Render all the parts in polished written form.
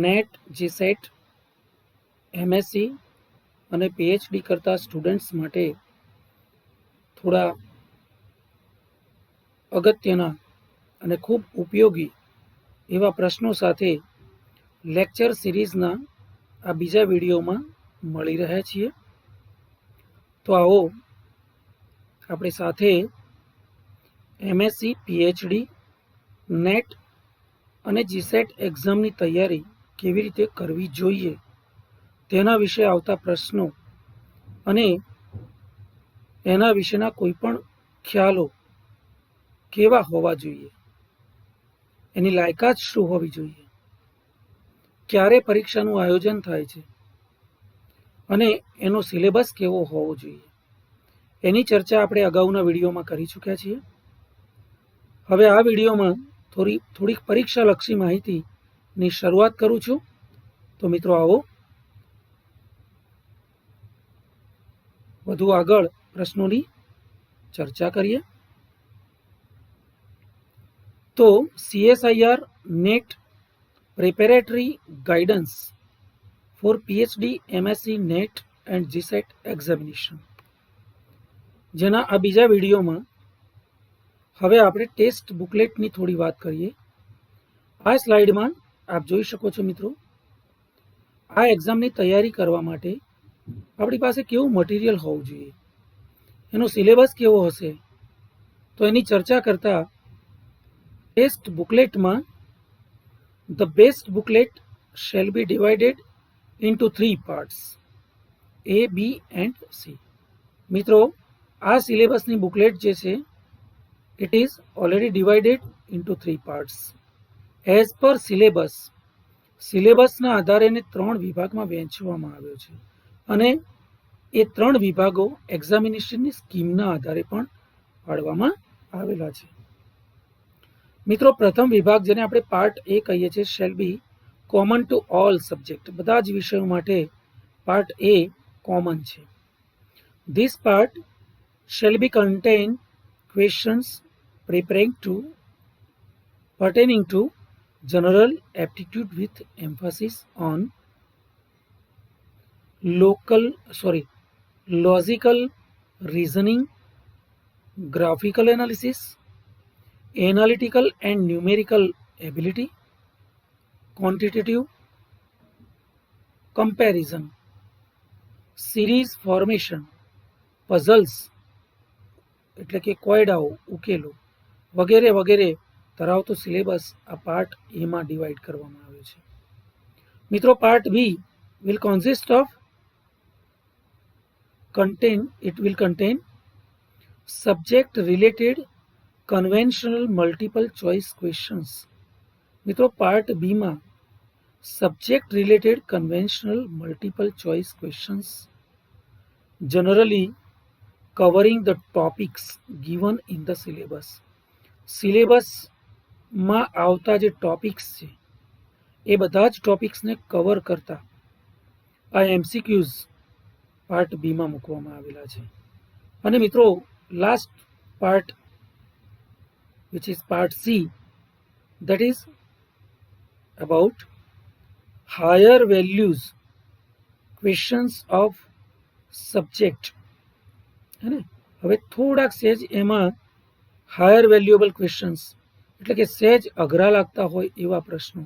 Net, GSET, MSc અને PhD કરતા students માટે થોડા અગત્યના અને ખૂબ ઉપયોગી એવા પ્રશ્નો સાથે લેક્ચર સિરીઝના આ બીજા વિડીયોમાં મળી રહ્યા છીએ. તો આવો આપણે સાથે એમએસસી, પીએચડી, નેટ અને જીસેટ એક્ઝામની તૈયારી કેવી રીતે કરવી જોઈએ તેના વિશે આવતા પ્રશ્નો અને એના વિશેના કોઈ પણ ખ્યાલો કેવા હોવા જોઈએ, એની લાયકાત શું હોવી જોઈએ, ક્યારે પરીક્ષાનું આયોજન થાય છે અને એનો સિલેબસ કેવો હોવો જોઈએ, એની ચર્ચા આપણે અગાઉના વિડીયોમાં કરી ચૂક્યા છીએ. હવે આ વિડીયોમાં થોડીક પરીક્ષાલક્ષી માહિતીની શરૂઆત કરું છું. તો મિત્રો આવો વધુ આગળ પ્રશ્નોની ચર્ચા કરીએ. તો CSIR NET preparatory guidance for PhD, MSc, NET and GSET examination, જેના આ બીજા વિડીયોમાં હવે આપણે ટેસ્ટ બુકલેટની થોડી વાત કરીએ. આ સ્લાઇડમાં આપ જોઈ શકો છો મિત્રો, આ એક્ઝામની તૈયારી કરવા માટે આપણી પાસે કેવું મટીરિયલ હોવું જોઈએ, એનો સિલેબસ કેવો હશે, તો એની ચર્ચા કરતા ટેસ્ટ બુકલેટમાં the best booklet shall be divided into 3 parts, A, B and C. મિત્રો આ સિલેબસની બુકલેટ જે છે it is already divided into 3 parts as per syllabus. સિલેબસના આધારે એને 3 વિભાગમાં વહેંચવામાં આવ્યો છે અને એ 3 વિભાગો એક્ઝામિનેશનની સ્કીમના આધારે પણ પાડવામાં આવેલા છે. મિત્રો પ્રથમ વિભાગ, જેને આપણે પાર્ટ A કહીએ છીએ, shall be common to all subject, બધા જ વિષયો માટે પાર્ટ A કોમન છે. This part shall be contain questions pertaining to general aptitude with emphasis on logical reasoning, graphical analysis, analytical and numerical ability, quantitative comparison, series formation, puzzles એટલે કે કોયડાઓ ઉકેલો વગેરે વગેરે ધરાવતો સિલેબસ આ પાર્ટ એમાં divide કરવામાં આવ્યો છે. મિત્રો part B will consist of it will contain subject related conventional multiple choice questions. મિત્રો પાર્ટ બી માં subject related conventional multiple choice questions, generally covering the topics given in the syllabus. સિલેબસમાં આવતા જે topics છે એ બધા જ ટોપિક્સને કવર કરતા આ MCQs part બીમાં મૂકવામાં આવેલા છે. અને મિત્રો last part which is part C, that is about higher values questions of subject. હવે થોડાક સેજ એમાં હાયર વેલ્યુએબલ ક્વેશ્ચન્સ એટલે કે સેજ અઘરા લાગતા હોય એવા પ્રશ્નો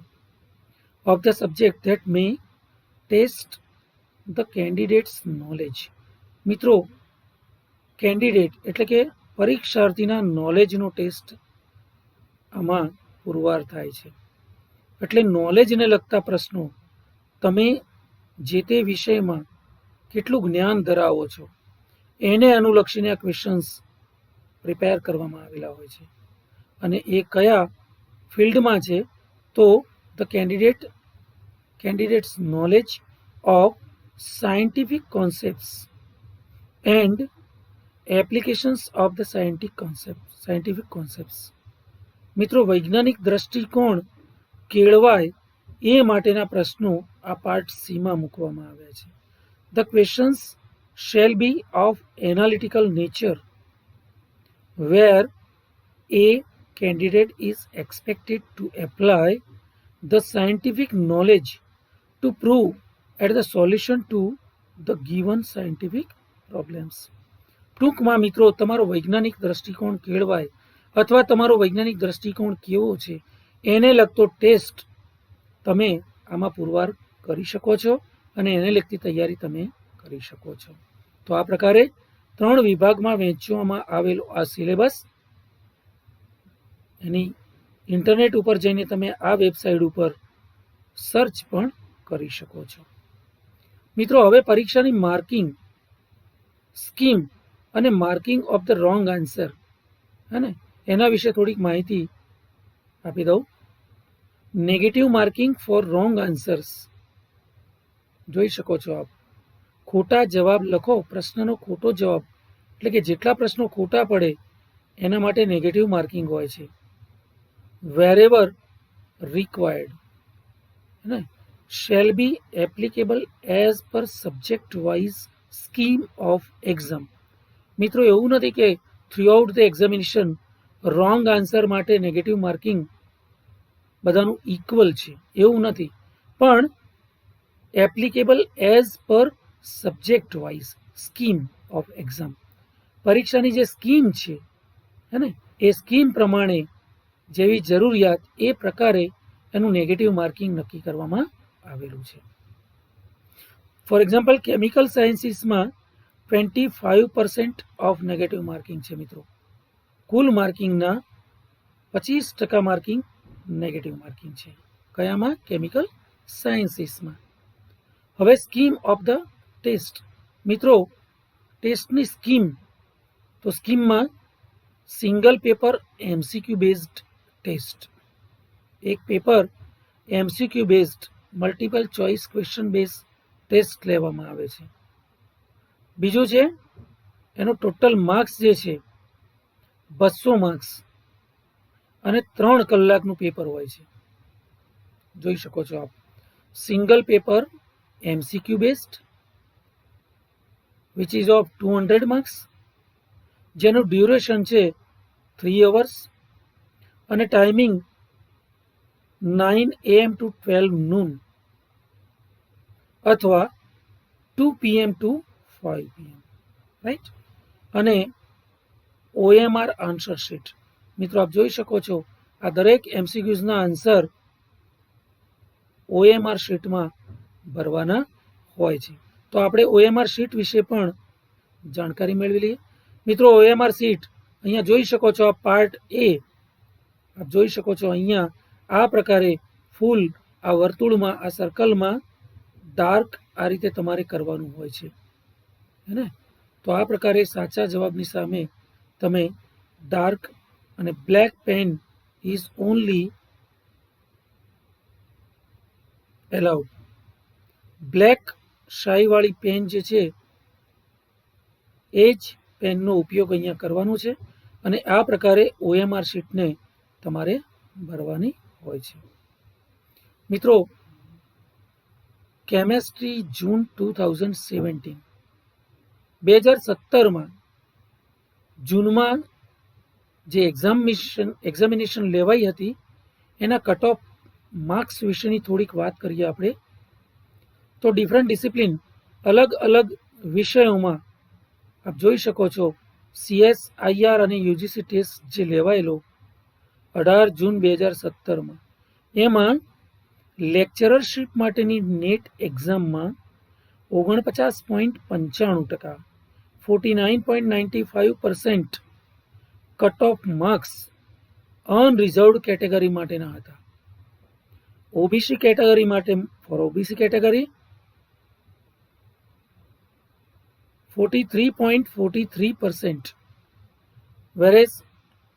of the subject that may test the candidates knowledge. મિત્રો કેન્ડિડેટ એટલે કે પરીક્ષાર્થીના નોલેજનો ટેસ્ટ આમાં પુરવાર થાય છે. એટલે નોલેજને લગતા પ્રશ્નો, તમે જે તે વિષયમાં કેટલું જ્ઞાન ધરાવો છો એને અનુલક્ષીને આ ક્વેશ્ચન્સ પ્રિપેર કરવામાં આવેલા હોય છે. અને એ કયા ફિલ્ડમાં છે, તો the candidates knowledge of scientific concepts and applications of the scientific concepts. મિત્રો વૈજ્ઞાનિક દ્રષ્ટિકોણ કેળવાય એ માટેના પ્રશ્નો આ પાર્ટ સીમાં મૂકવામાં આવ્યા છે. The questions shall be of analytical nature, where a candidate is expected to apply the scientific knowledge to prove at the solution to the given scientific problems. ટૂંકમાં મિત્રો, તમારો વૈજ્ઞાનિક દ્રષ્ટિકોણ કેળવાય અથવા તમારો વૈજ્ઞાનિક દ્રષ્ટિકોણ કેવો છે એને લગતો ટેસ્ટ તમે આમાં પુરવાર કરી શકો છો અને એને લગતી તૈયારી તમે કરી શકો છો. તો આ પ્રકારે 3 વિભાગમાં વહેંચવામાં આવેલો આ સિલેબસ, એની ઇન્ટરનેટ ઉપર જઈને તમે આ વેબસાઇટ ઉપર સર્ચ પણ કરી શકો છો. મિત્રો, હવે પરીક્ષાની માર્કિંગ સ્કીમ અને marking of the wrong answer, હે ને, એના વિશે થોડીક માહિતી આપી દઉં. Negative marking for wrong answers. જોઈ શકો છો આપ, ખોટા જવાબ લખો, પ્રશ્નનો ખોટો જવાબ એટલે કે જેટલા પ્રશ્નો ખોટા પડે એના માટે નેગેટિવ માર્કિંગ હોય છે. વેરેવર રિક્વાયર્ડ, ને shall be applicable as per subject wise scheme of exam. મિત્રો, એવું નથી કે through out the examination wrong answer માટે નેગેટિવ માર્કિંગ બધાનું ઇક્વલ છે, એવું નથી, પણ applicable as per subject wise scheme of exam. પરીક્ષાની જે સ્કીમ છે, હે ને, એ સ્કીમ પ્રમાણે જેવી જરૂરિયાત એ પ્રકારે એનું નેગેટિવ માર્કિંગ નક્કી કરવામાં આવેલું છે. ફોર એક્ઝામ્પલ, કેમિકલ સાયન્સીસમાં 25% ઓફ નેગેટિવ માર્કિંગ છે મિત્રો. કુલ માર્કિંગના 25% માર્કિંગ નેગેટિવ માર્કિંગ છે. કયામાં? કેમિકલ સાયન્સીસમાં. હવે સ્કીમ ઓફ ધ ટેસ્ટ. મિત્રો, ટેસ્ટની સ્કીમ, તો સ્કીમમાં single paper MCQ based test, એક paper MCQ based multiple choice question base test લેવામાં આવે છે. બીજું છે એનો ટોટલ માર્ક્સ જે છે 200 માર્ક્સ અને 3 કલાકનું પેપર હોય છે. જોઈ શકો છો આપ, single paper MCQ based which ease of 200 marks, જેનું ડ્યુરેશન છે 3 અવર્સ અને ટાઈમિંગ 9 AM ટુ 12 noon અથવા 2 PM ટુ 5 PM, રાઈટ. અને OMR આન્સર શીટ. મિત્રો, આપ જોઈ શકો છો આ દરેક એમસીક્યુઝના આન્સર OMR શીટમાં ભરવાના હોય છે. તો આપણે OMR શીટ વિશે પણ જાણકારી મેળવી લઈએ. મિત્રો, OMR શીટ અહીંયા જોઈ શકો છો, આ પાર્ટ એ આપ જોઈ શકો છો. અહીંયા આ પ્રકારે ફૂલ આ વર્તુળમાં, આ સર્કલમાં ડાર્ક આ રીતે તમારે કરવાનું હોય છે, હે ને. તો આ પ્રકારે સાચા જવાબની સામે તમે ડાર્ક અને black pen is only allowed. Black શાહીવાળી પેન જે છે એ જ પેનનો ઉપયોગ અહીંયા કરવાનો છે અને આ પ્રકારે OMR શીટને તમારે ભરવાની હોય છે. મિત્રો, કેમેસ્ટ્રી જૂન 2017, 2017માં જૂનમાં જે એક્ઝામિનેશન લેવાઈ હતી એના કટ ઓફ માર્ક્સ વિશેની થોડીક વાત કરીએ આપણે. તો ડિફરન્ટ ડિસિપ્લિન, અલગ અલગ વિષયોમાં આપ જોઈ શકો છો CSIR અને UGC ટેસ્ટ જે લેવાયેલો 18 જૂન 2017માં, એમાં લેક્ચરરશીપ માટેની નેટ એક્ઝામમાં 49.95%, 49.95% cut off marks unreserved category માટેના હતા. ઓબીસી કેટેગરી માટે, for OBC category 43.43%, whereas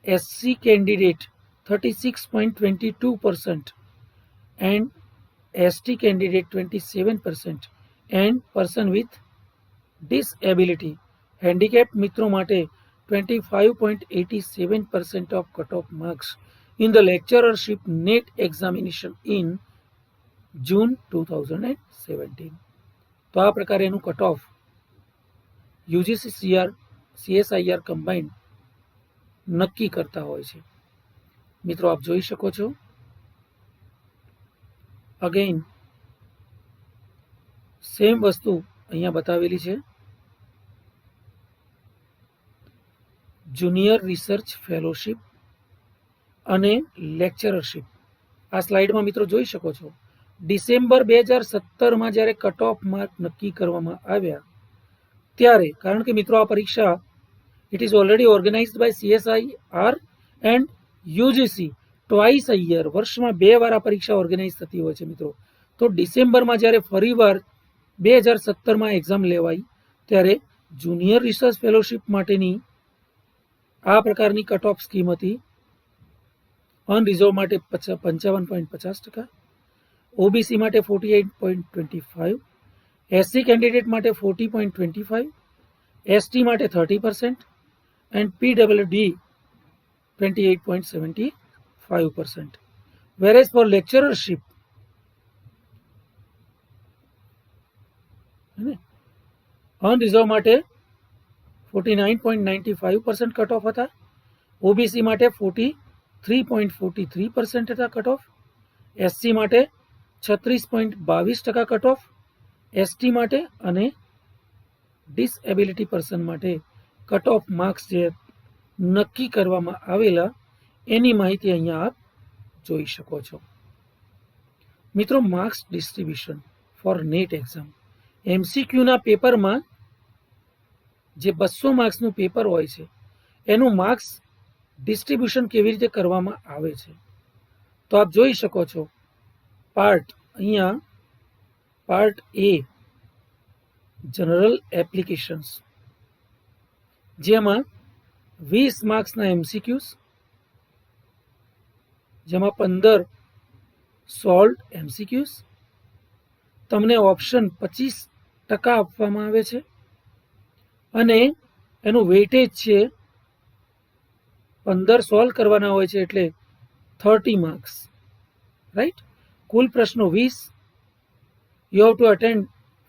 SC candidate 36.22% and ST candidate 27% and person with disability handicapped મિત્રો માટે 25.87% of cutoff marks in the lecturership NET examination in June 2017. તો આ પ્રકારે એનું cut off UGC CSIR combined નક્કી કરતા હોય છે. મિત્રો, આપ જોઈ શકો છો અગેન સેમ વસ્તુ અહીંયા બતાવેલી છે. જુનિયર રિસર્ચ ફેલોશિપ અને લેક્ચરરશિપ. આ સ્લાઇડમાં મિત્રો જોઈ શકો છો. ડિસેમ્બર 2017માં જ્યારે કટ ઓફ માર્ક નક્કી કરવામાં આવ્યા ત્યારે, કારણ કે મિત્રો આ પરીક્ષા it is already organised by CSIR and UGC twice a year, વર્ષમાં 2 વાર આ પરીક્ષા ઓર્ગેનાઇઝ થતી હોય છે મિત્રો. તો ડિસેમ્બરમાં જ્યારે ફરીવાર 2017માં એક્ઝામ લેવાઈ ત્યારે જુનિયર રિસર્ચ ફેલોશિપ માટેની આ પ્રકારની કટ ઓફ સ્કીમ હતી. અનરિઝર્વ માટે 55.50%, ઓબીસી માટે 48.25%, એસસી કેન્ડિડેટ માટે 40.25%, એસટી માટે 30% and PWD 28.75%. whereas for lecturership unreserved માટે 49.95% કટ ઓફ હતા, ઓબીસી માટે 43.43% હતા કટ ઓફ, એસસી માટે 36.22% કટ ઓફ, એસટી માટે અને ડિસએબિલિટી પર્સન માટે કટ ઓફ માર્ક્સ જે નક્કી કરવામાં આવેલા એની માહિતી અહીંયા આપ જોઈ શકો છો. મિત્રો, marks distribution for NET exam. MCQના પેપરમાં જે 200 માર્ક્સનું પેપર હોય છે એનું માર્ક્સ ડિસ્ટ્રીબ્યુશન કેવી રીતે કરવામાં આવે છે તો આપ જોઈ શકો છો. અહીંયા પાર્ટ એ જનરલ એપ્લિકેશન્સ, જેમાં 20 માર્ક્સના MCQs, જેમાં 15 સોલ્વ MCQs, તમને ઓપ્શન 25% આપવામાં આવે છે અને એનું વેઇટેજ છે 15 સોલ્વ કરવાના હોય છે એટલે 30 માર્ક્સ, રાઈટ. કુલ પ્રશ્નો 20. You have to attend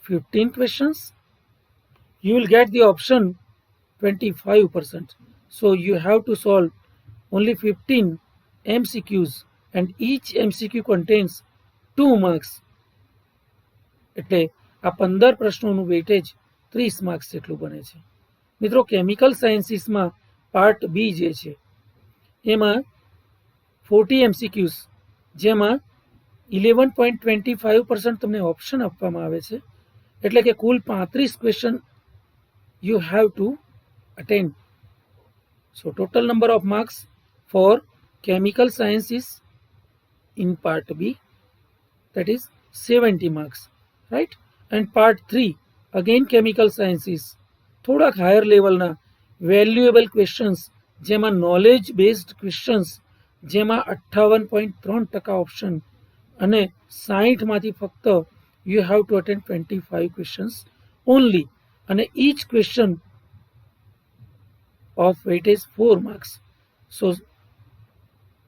15 questions. You will get the option 25%. So you have to solve only 15 MCQs and each MCQ contains 2 marks. એટલે આ 15 પ્રશ્નોનું વેઇટેજ 30 માર્ક્સ જેટલું બને છે. મિત્રો, કેમિકલ સાયન્સીસમાં પાર્ટ બી જે છે એમાં 40 MCQs, જેમાં 11.25% તમને ઓપ્શન આપવામાં આવે છે, એટલે કે કુલ 35 question you have to attend. So total number of marks for chemical sciences in part B, that is 70 marks, right. And part 3 again chemical sciences, થોડાક હાયર લેવલના વેલ્યુએબલ ક્વેશ્ચન્સ, જેમાં નોલેજ બેઝડ ક્વેશ્ચન્સ, જેમાં 58.3% option અને 60માંથી ફક્ત you have to attend 25 questions only, અને each question of weightage 4 marks. So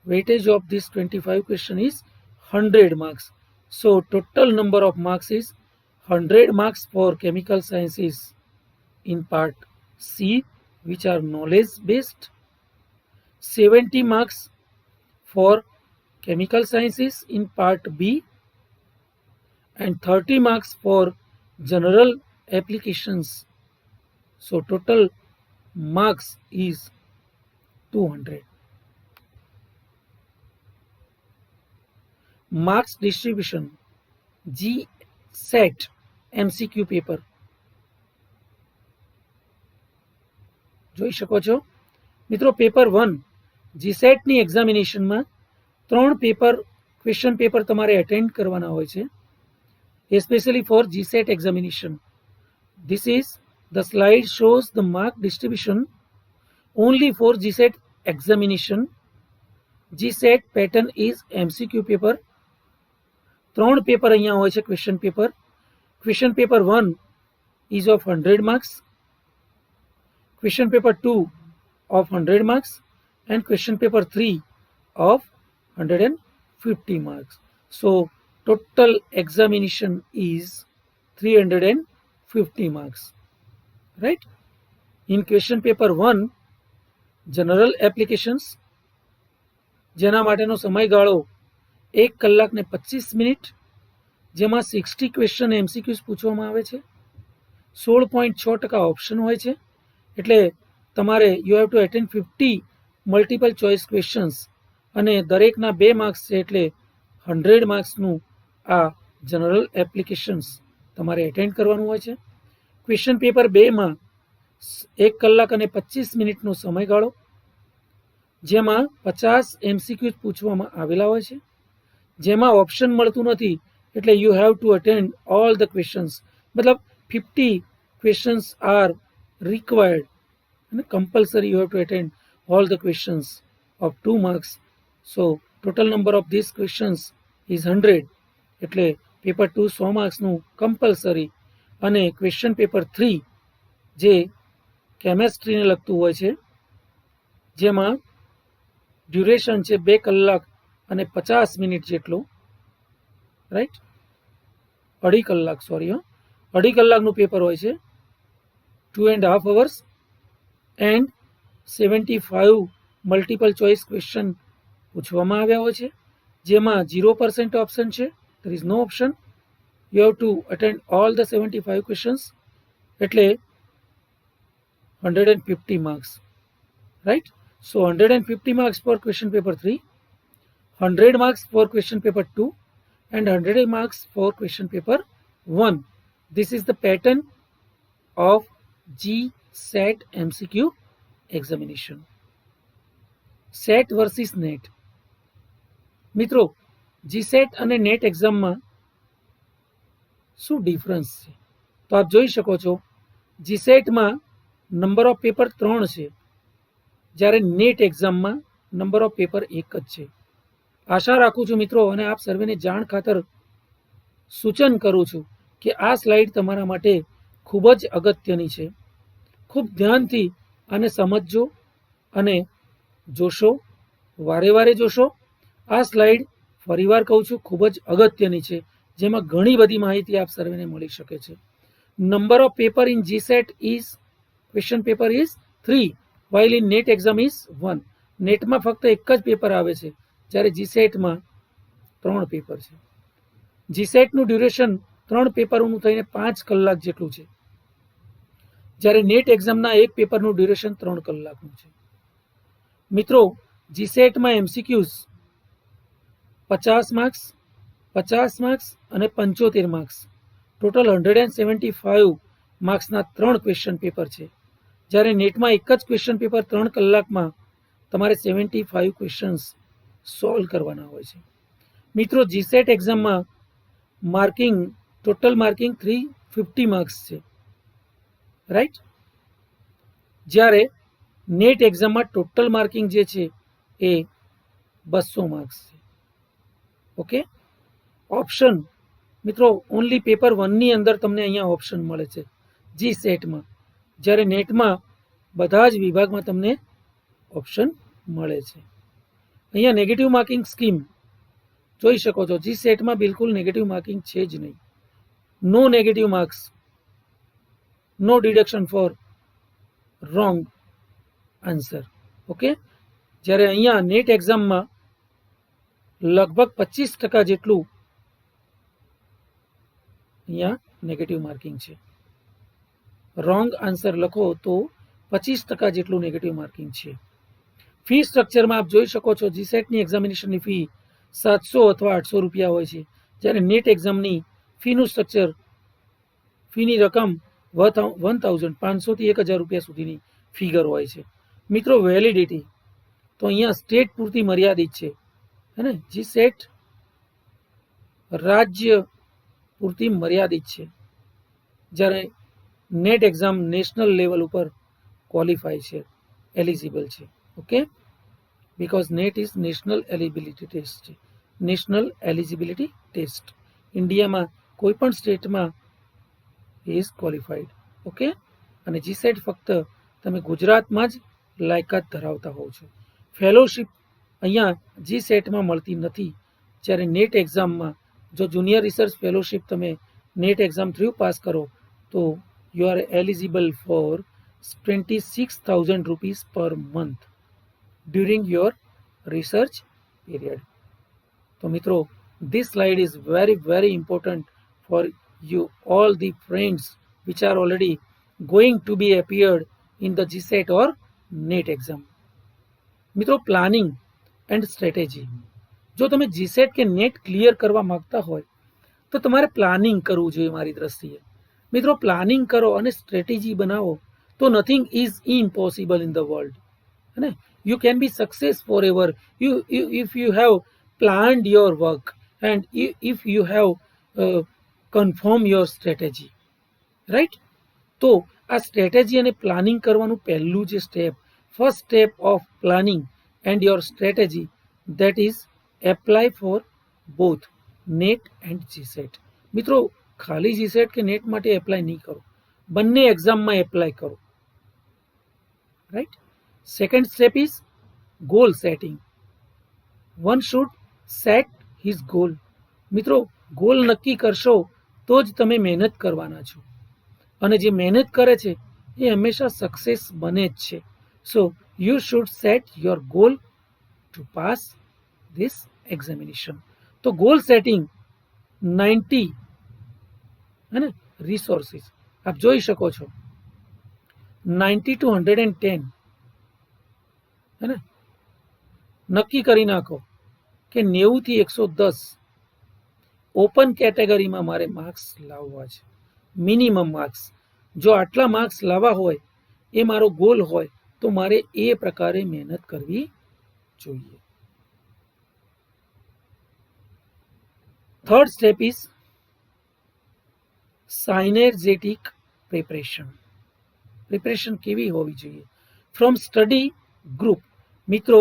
weightage of this 25 question is 100 marks. So total number of marks is 100 marks for chemical sciences in part C, which are knowledge based, 70 marks for chemical sciences in part B, and 30 marks for general applications. So total marks is 200. Marks distribution GSET MCQ paper જોઈ શકો છો. મિત્રો, paper 1 GSETની એક્ઝામિનેશનમાં 3 paper question paper તમારે attend કરવાના હોય છે, especially for GSET examination. This is the slide shows the mark distribution only for GSET examination. GSET pattern is MCQ paper. 3 paper અહીંયા હોય છે question paper. Question paper 1 is of 100 marks, question paper 2 of 100 marks, and question paper 3 of 150 marks. So total examination is 350 marks, right. In question paper 1 general applications, જેના માટેનો સમયગાળો 1 કલાક ને 25 minute, જેમાં 60 question MCQs પૂછવામાં આવે છે, 16.6% ઓપ્શન હોય છે. એટલે તમારે you have two attend 50 multiple choice questions અને દરેકના 2 માર્ક્સ છે, એટલે 100 માર્ક્સનું આ જનરલ એપ્લિકેશન્સ તમારે એટેન્ડ કરવાનું હોય છે. ક્વેશ્ચન પેપર 2માં 1 કલાક અને 25 મિનિટનો સમયગાળો, જેમાં 50 એમસીક્યુઝ પૂછવામાં આવેલા હોય છે, જેમાં ઓપ્શન મળતું નથી, એટલે you have to attend all the questions. મતલબ 50 ક્વેશ્ચન્સ આર રિક્વાયર્ડ અને compulsory you have to attend all the questions of 2 marks. So total number of this questions is 100. એટલે પેપર 2 100 માર્ક્સનું કમ્પલસરી, અને ક્વેશ્ચન પેપર 3 જે કેમેસ્ટ્રીને લગતું હોય છે, જેમાં ડ્યુરેશન છે 2 કલાક અને 50 મિનિટ જેટલો, રાઈટ, 2.5 કલાક, સોરી, 2.5 કલાકનું પેપર હોય છે, 2.5 hours, and 75 multiple choice question પૂછવામાં આવ્યા હોય છે, જેમાં 0% ઓપ્શન છે, there is no option. You have to attend all the 75 questions, એટલે 150 marks, right? So 150 marks for question paper 3, 100 marks for question paper 2, and 100 marks for question paper 1. This is the pattern of GSET MCQ examination. Set versus net. મિત્રો, GSET અને net એક્ઝામમાં શું difference છે? તો આપ જોઈ શકો છો, જીસેટમાં નંબર ઓફ પેપર 3 છે, જ્યારે નેટ એક્ઝામમાં નંબર ઓફ પેપર 1 જ છે. આશા રાખું છું મિત્રો, અને આપ સર્વેને જાણ ખાતર સૂચન કરું છું કે આ સ્લાઇડ તમારા માટે ખૂબ જ અગત્યની છે. ખૂબ ધ્યાનથી આને સમજજો અને જોશો, વારે વારે જોશો. આ સ્લાઇડ ફરીવાર કહું છું, ખૂબ જ અગત્યની છે, જેમાં ઘણી બધી માહિતી આપ સર્વેને મળી શકે છે. Number of paper in GSET is, question paper is 3, while in net exam is 1. નેટમાં ફક્ત એક જ પેપર આવે છે, જ્યારે જીસેટમાં 3 પેપર છે. જીસેટનું ડ્યુરેશન 3 પેપરોનું થઈને 5 કલાક જેટલું છે, જ્યારે નેટ એક્ઝામના એક પેપરનું ડ્યુરેશન 3 કલાકનું છે. મિત્રો, જીસેટમાં એમસીક્યુઝ 50 માર્ક્સ, 50 માર્ક્સ અને 75 માર્ક્સ, ટોટલ 175 માર્ક્સના 3 ક્વેશ્ચન પેપર છે, જ્યારે નેટમાં એક જ ક્વેશ્ચન પેપર 3 કલાકમાં તમારે 75 ક્વેશ્ચન્સ સોલ્વ કરવાના હોય છે. મિત્રો, જીસેટ એક્ઝામમાં માર્કિંગ, ટોટલ માર્કિંગ 350 માર્ક્સ છે, રાઈટ, જ્યારે નેટ એક્ઝામમાં ટોટલ માર્કિંગ જે છે એ 200 માર્ક્સ છે. ઓકે, ઓપ્શન મિત્રો, ઓનલી પેપર 1ની અંદર તમને અહીંયા ઓપ્શન મળે છે જીસેટમાં, જ્યારે નેટમાં બધા જ વિભાગમાં તમને ઓપ્શન મળે છે. અહીંયા નેગેટિવ માર્કિંગ સ્કીમ જોઈ શકો છો. જીસેટમાં બિલકુલ નેગેટિવ માર્કિંગ છે જ નહીં. No negative marks, no deduction for wrong answer. Okay, જ્યારે અહીંયા નેટ એક્ઝામમાં લગભગ 25% જેટલું અહીંયા નેગેટિવ માર્કિંગ છે. રોંગ આન્સર લખો તો 25% જેટલું નેગેટિવ માર્કિંગ છે. ફી સ્ટ્રક્ચરમાં આપ જોઈ શકો છો, જીસેટની એક્ઝામિનેશનની ફી 700 અથવા 800 રૂપિયા હોય છે, જ્યારે નેટ એક્ઝામની ફીનું સ્ટ્રક્ચર, ફીની રકમ 1500 થી 1000 રૂપિયા સુધીની ફિગર હોય છે. મિત્રો, વેલિડિટી તો અહીંયા સ્ટેટ પૂરતી મર્યાદિત છે, હે ને. જીસેટ રાજ્ય પૂરતી મર્યાદિત છે, જ્યારે નેટ એક્ઝામ નેશનલ લેવલ ઉપર ક્વોલિફાય છે, એલિજિબલ છે. Okay, because NET is national eligibility test છે, નેશનલ એલિજિબિલિટી ટેસ્ટ. ઇન્ડિયામાં કોઈ પણ સ્ટેટમાં ઇઝ ક્વોલિફાઈડ. ઓકે, અને જીસેટ ફક્ત તમે ગુજરાતમાં જ લાયકાત ધરાવતા હોવ છો. ફેલોશિપ અહીંયા જીસેટમાં મળતી નથી, જ્યારે નેટ એક્ઝામમાં જો જુનિયર રિસર્ચ ફેલોશિપ તમે નેટ એક્ઝામ થ્રુ પાસ કરો તો you are eligible four 26,000 rupees per month during your research period. તો મિત્રો, this slide is very very important for you all the friends which are already going to be appeared in the GSET or NET exam. મિત્રો planning and strategy, જો તમે GSET કે net clear કરવા માંગતા હોય તો તમારે પ્લાનિંગ કરવું જોઈએ મારી દ્રષ્ટિએ. મિત્રો પ્લાનિંગ કરો અને સ્ટ્રેટેજી બનાવો તો nothing is impossible in the world. है you can be success forever if you have planned your work and if you have confirm your strategy, right? તો આ સ્ટ્રેટેજી અને પ્લાનિંગ કરવાનું પહેલું જે step, first step of planning and your strategy, that is apply for both net and GSET. મિત્રો ખાલી GSET કે net માટે એપ્લાય નહીં કરો, બંને એક્ઝામમાં એપ્લાય કરો, right. Second step is goal setting. One should set his goal. મિત્રો ગોલ નક્કી કરશો તો જ તમે મહેનત કરવાના છો, અને જે મહેનત કરે છે એ હંમેશા સક્સેસ બને જ છે. So you should set your goal to pass this examination. તો ગોલ સેટિંગ 90 है ना રિસોર્સિસ આપ જોઈ શકો છો, 90 to 110 है ना. નક્કી કરી નાખો કે 90 થી 110 ઓપન કેટેગરીમાં મારે માર્ક્સ લાવવા છે, મિનિમમ માર્ક્સ. જો આટલા માર્ક્સ લાવવા હોય એ મારો ગોલ હોય તો મારે એ પ્રકારે મહેનત કરવી જોઈએ. Third step is synergetic preparation. Preparation કેવી હોવી જોઈએ? From study group. મિત્રો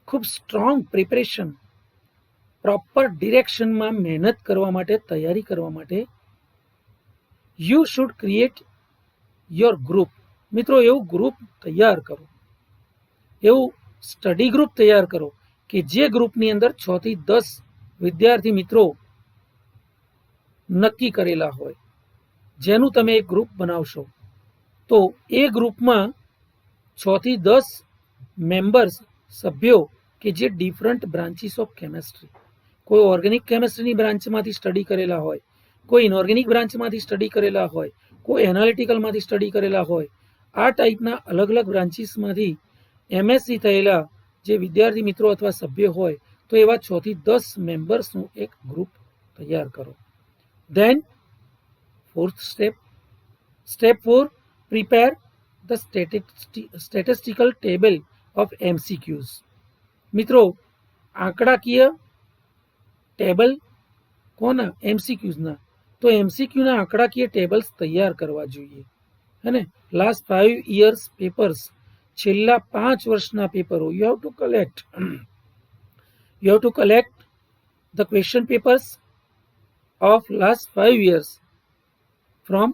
ખૂબ સ્ટ્રોંગ પ્રિપરેશન, પ્રોપર ડિરેક્શનમાં મહેનત કરવા માટે, તૈયારી કરવા માટે you should create your group. મિત્રો એવું ગ્રુપ તૈયાર કરો, એવું સ્ટડી ગ્રુપ તૈયાર કરો કે જે ગ્રુપની અંદર 6 થી 10 વિદ્યાર્થી મિત્રો નક્કી કરેલા હોય, જેનું તમે એક ગ્રુપ બનાવશો તો એ ગ્રુપમાં 6 થી 10 મેમ્બર્સ, સભ્યો કે જે ડિફરન્ટ બ્રાન્ચીસ ઓફ કેમેસ્ટ્રી, કોઈ ઓર્ગેનિક કેમેસ્ટ્રીની બ્રાન્ચમાંથી સ્ટડી કરેલા હોય, કોઈ ઇનઓર્ગેનિક બ્રાન્ચમાંથી સ્ટડી કરેલા હોય, કોઈ એનાલિટિકલમાંથી સ્ટડી કરેલા હોય, આ ટાઈપના અલગ અલગ બ્રાન્ચીસમાંથી એમએસસી થયેલા જે વિદ્યાર્થી મિત્રો અથવા સભ્ય હોય તો એવા 6 થી 10 મેમ્બર્સનું એક ગ્રુપ તૈયાર કરો. Then fourth step 4, prepare the statistical table of MCQs. મિત્રો આંકડાકીય ટેબલ કોના? MCQsના. તો MCQના આંકડાકીય ટેબલ્સ તૈયાર કરવા જોઈએ, હે ને. લાસ્ટ 5 years પેપર્સ, છેલ્લા 5 વર્ષના પેપરો you have to collect the question papers of last 5 years from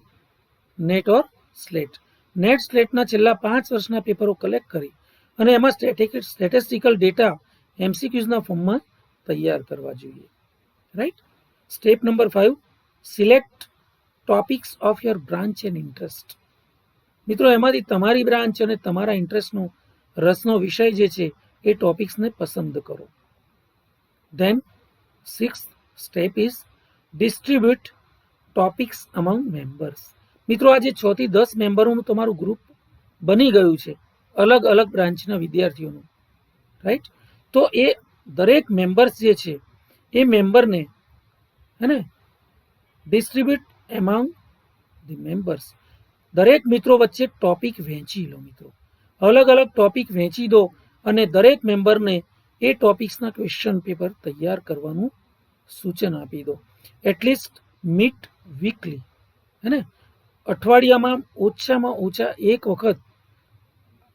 NET or SLET. NET સ્લેટના છેલ્લા 5 વર્ષના પેપરો કલેક્ટ કરી અને એમાં સ્ટેટિસ્ટિકલ ડેટા MCQsના ફોર્મમાં તૈયાર કરવા જોઈએ, right. Step number 5, select topics of your branch and interest. મિત્રો એમાંથી તમારી બ્રાન્ચ અને તમારા ઇન્ટરેસ્ટનો, રસનો વિષય જે છે એ ટોપિક્સને પસંદ કરો. Then 6th step is distribute topics among members. મિત્રો આજે 6 થી 10 મેમ્બરોનું તમારું ગ્રુપ બની ગયું છે, અલગ અલગ બ્રાન્ચના વિદ્યાર્થીઓનું, રાઈટ. તો એ દરેક મેમ્બર્સ જે છે એ મેમ્બરને, હે ને, ડિસ્ટ્રીબ્યુટ એમાંગ ધી મેમ્બર્સ. દરેક મિત્રો વચ્ચે ટોપિક વહેંચી લો. મિત્રો અલગ અલગ ટોપિક વહેંચી દો અને દરેક મેમ્બરને એ ટોપિક્સના ક્વેશ્ચન પેપર તૈયાર કરવાનું સૂચન આપી દો. એટલીસ્ટ મીટ વીકલી, હે ને, અઠવાડિયામાં ઓછામાં ઓછા એક વખત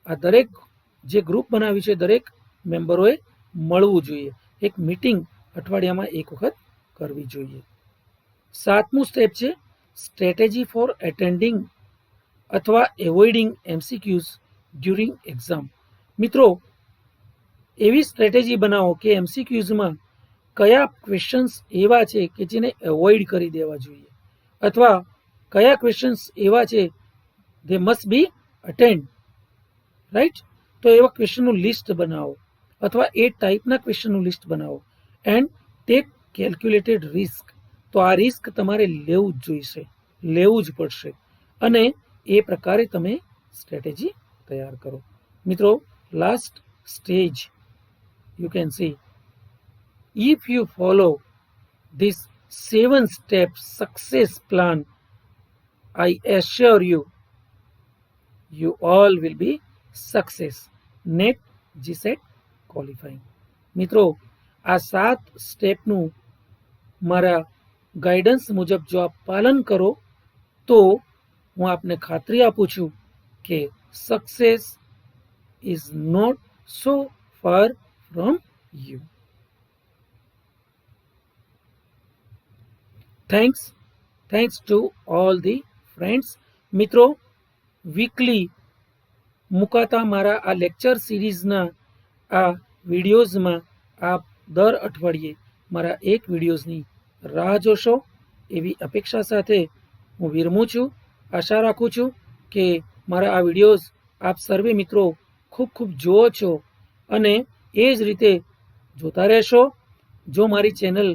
આ દરેક જે ગ્રુપ બનાવ્યું છે દરેક મેમ્બરોએ મળવું જોઈએ. એક મીટિંગ અઠવાડિયામાં એક વખત કરવી જોઈએ. 7મું સ્ટેપ છે સ્ટ્રેટેજી ફોર એટેન્ડિંગ અથવા એવોઇડિંગ MCQs ડ્યુરિંગ એક્ઝામ. મિત્રો એવી સ્ટ્રેટેજી બનાવો કે MCQsમાં કયા ક્વેશ્ચન્સ એવા છે કે જેને એવોઇડ કરી દેવા જોઈએ, અથવા કયા ક્વેશ્ચન્સ એવા છે they must be attend, right. તો એવા ક્વેશ્ચનનું લિસ્ટ બનાવો અથવા એ ટાઈપના ક્વેશ્ચનનું લિસ્ટ બનાવો એન્ડ ટેક કેલ્ક્યુલેટેડ રિસ્ક. તો આ રિસ્ક તમારે લેવું જ જોઈશે, લેવું જ પડશે, અને એ પ્રકારે તમે સ્ટ્રેટેજી તૈયાર કરો. મિત્રો, last stage you can see, if you follow this 7-step success plan, I assure you, you all will be success net GSET qualifying. મિત્રો, આ 7 સ્ટેપનું મારા ગાઈડન્સ મુજબ જો આપ પાલન કરો તો હું આપને ખાતરી આપું છું કે success is not so far from you. Thanks to all the friends. મિત્રો, વીકલી મુકાતા મારા આ લેક્ચર સિરીઝના આ વિડીયોઝમાં આપ દર અઠવાડિયે મારા એક વિડીયોઝની રાહ જોશો એવી અપેક્ષા સાથે હું વિરમું છું. આશા રાખું છું કે મારા આ વિડીયોઝ આપ સર્વે મિત્રો ખૂબ ખૂબ જુઓ છો અને એ જ રીતે જોતા રહેશો. જો મારી ચેનલ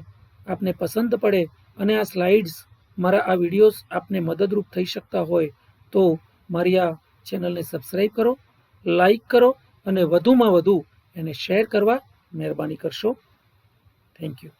આપને પસંદ પડે અને આ સ્લાઇડ્સ, મારા આ વિડીયોઝ આપને મદદરૂપ થઈ શકતા હોય તો મારી આ ચેનલને સબસ્ક્રાઈબ કરો, લાઈક કરો અને વધુમાં વધુ એને શેર કરવા મહેરબાની કરશો. Thank you.